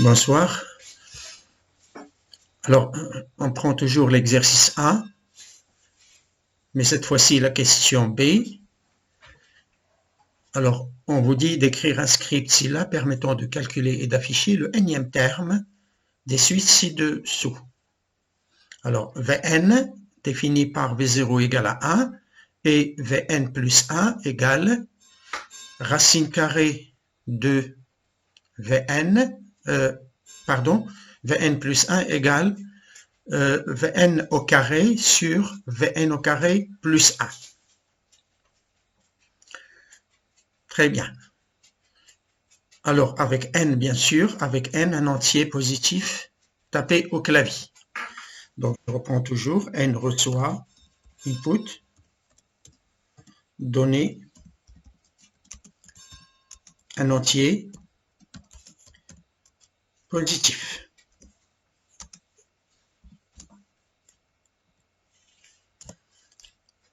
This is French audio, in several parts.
Bonsoir. Alors, on prend toujours l'exercice A, mais cette fois-ci la question B. Alors, on vous dit d'écrire un script Scilab permettant de calculer et d'afficher le nème terme des suites ci-dessous. Alors, Vn défini par V0 égale à 1 et Vn plus 1 égale racine carrée de Vn, Vn plus 1 égale Vn au carré sur Vn au carré plus 1. Très bien. Alors, avec n, bien sûr, avec n, un entier positif tapé au clavier. Donc, je reprends toujours. N reçoit input, donner un entier positif.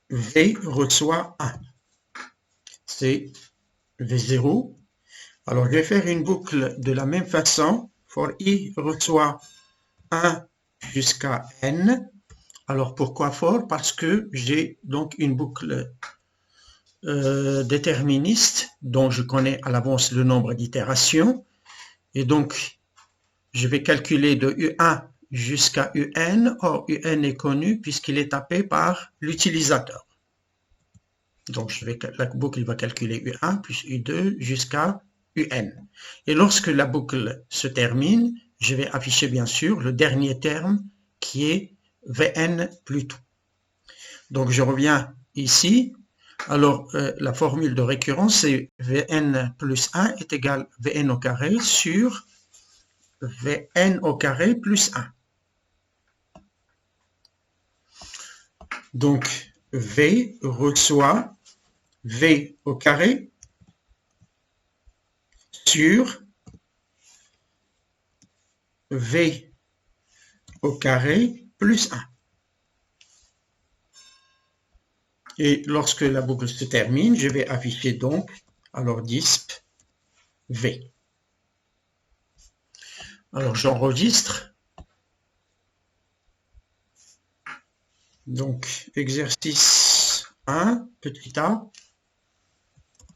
V reçoit 1. C'est V0. Alors, je vais faire une boucle de la même façon. For i reçoit 1 jusqu'à n. Alors, pourquoi for? Parce que j'ai donc une boucle déterministe dont je connais à l'avance le nombre d'itérations. Et donc, je vais calculer de U1 jusqu'à UN. Or, UN est connu puisqu'il est tapé par l'utilisateur. Donc, la boucle va calculer U1 plus U2 jusqu'à UN. Et lorsque la boucle se termine, je vais afficher bien sûr le dernier terme qui est Vn plus tout. Donc, je reviens ici. Alors, la formule de récurrence, c'est Vn plus 1 est égal à Vn au carré sur Vn au carré plus 1. Donc, V reçoit V au carré sur V au carré plus 1. Et lorsque la boucle se termine, je vais afficher donc, alors disp V. Alors j'enregistre. Donc, exercice 1, petit a,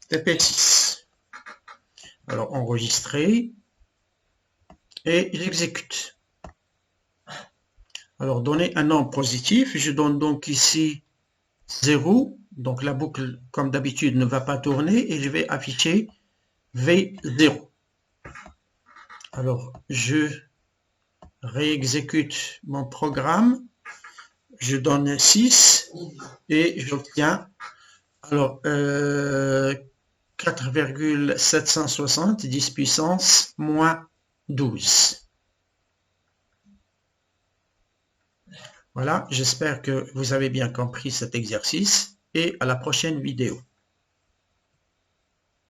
TP6. Alors, enregistrer. Et j'exécute. Alors, donner un nombre positif. Je donne donc ici 0. Donc, la boucle, comme d'habitude, ne va pas tourner. Et je vais afficher V0. Alors, je réexécute mon programme. Je donne 6 et j'obtiens alors 4,760 10 puissance moins 12. Voilà, j'espère que vous avez bien compris cet exercice et à la prochaine vidéo.